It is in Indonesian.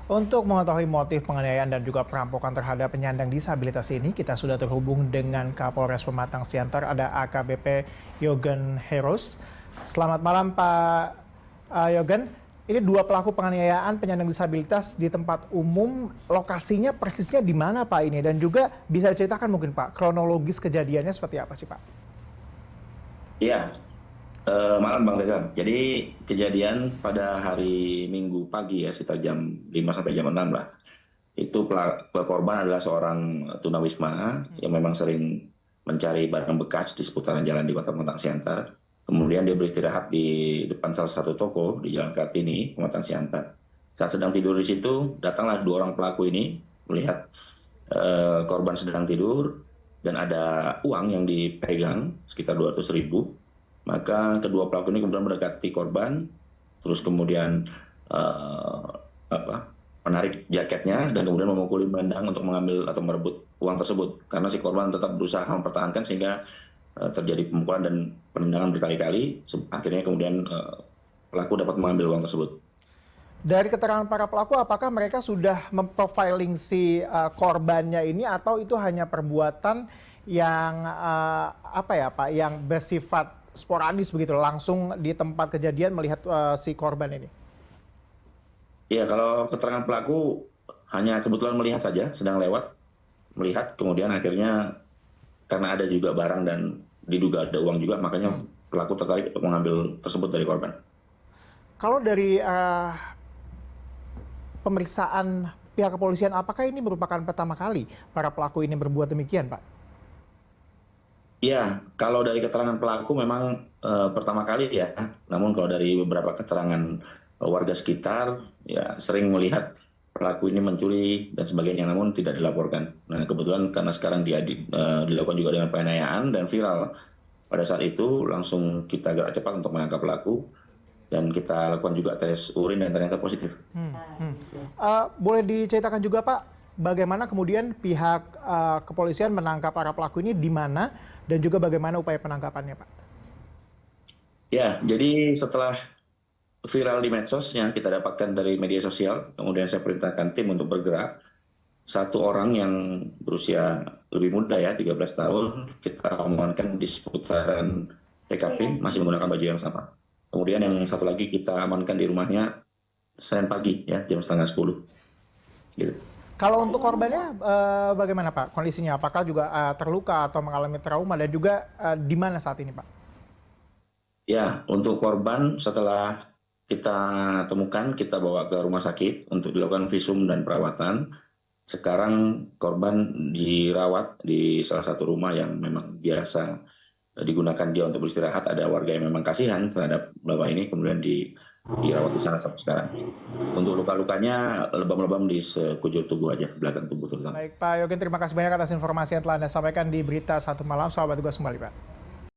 Untuk mengetahui motif penganiayaan dan juga perampokan terhadap penyandang disabilitas ini, kita sudah terhubung dengan Kapolres Pematang Siantar, ada AKBP Yogen Heros. Selamat malam Pak Yogen. Ini dua pelaku penganiayaan penyandang disabilitas di tempat umum, lokasinya persisnya di mana Pak ini? Dan juga bisa diceritakan mungkin Pak, kronologis kejadiannya seperti apa sih Pak? Iya, malam Bang Reza. Jadi kejadian pada hari Minggu pagi ya, sekitar jam 5 sampai jam 6 lah. Itu korban adalah seorang tunawisma yang memang sering mencari barang bekas di seputaran jalan di Kota Pematang Siantar. Kemudian dia beristirahat di depan salah satu toko di Jalan Kartini, Pematang Siantar. Saat sedang tidur di situ, datanglah dua orang pelaku ini melihat korban sedang tidur dan ada uang yang dipegang sekitar 200.000. Maka kedua pelaku ini kemudian mendekati korban, terus kemudian menarik jaketnya dan kemudian memukuli, menendang untuk mengambil atau merebut uang tersebut. Karena si korban tetap berusaha mempertahankan sehingga terjadi pemukulan dan penendangan berkali-kali. Akhirnya kemudian pelaku dapat mengambil uang tersebut. Dari keterangan para pelaku, apakah mereka sudah memprofiling si korbannya ini atau itu hanya perbuatan yang yang bersifat sporadis begitu, langsung di tempat kejadian melihat si korban ini? Ya, kalau keterangan pelaku hanya kebetulan melihat saja, sedang lewat, melihat, kemudian akhirnya karena ada juga barang dan diduga ada uang juga, makanya pelaku tertarik untuk mengambil tersebut dari korban. Kalau dari pemeriksaan pihak kepolisian, apakah ini merupakan pertama kali para pelaku ini berbuat demikian, Pak? Ya, kalau dari keterangan pelaku memang pertama kali ya. Namun kalau dari beberapa keterangan warga sekitar, ya sering melihat pelaku ini mencuri dan sebagainya, namun tidak dilaporkan. Nah, kebetulan karena sekarang dia dilakukan juga dengan penganiayaan dan viral, pada saat itu langsung kita gerak cepat untuk menangkap pelaku dan kita lakukan juga tes urin dan ternyata positif. Boleh diceritakan juga Pak, bagaimana kemudian pihak kepolisian menangkap para pelaku ini di mana dan juga bagaimana upaya penangkapannya Pak? Ya, jadi setelah viral di medsos yang kita dapatkan dari media sosial, kemudian saya perintahkan tim untuk bergerak. Satu orang yang berusia lebih muda ya, 13 tahun, kita amankan di seputaran TKP, masih menggunakan baju yang sama. Kemudian yang satu lagi kita amankan di rumahnya Senin pagi ya, jam setengah 10. Gitu. Kalau untuk korbannya bagaimana Pak kondisinya? Apakah juga terluka atau mengalami trauma dan juga di mana saat ini Pak? Ya, untuk korban setelah kita temukan, kita bawa ke rumah sakit untuk dilakukan visum dan perawatan. Sekarang korban dirawat di salah satu rumah yang memang biasa digunakan dia untuk beristirahat. Ada warga yang memang kasihan terhadap bapak ini, kemudian dirawat di sana sampai sekarang. Untuk luka-lukanya lebam-lebam di sekujur tubuh aja, belakang tubuh terutama. Baik Pak Yogen, terima kasih banyak atas informasi yang telah Anda sampaikan di Berita Satu Malam. Selamat tugas kembali Pak.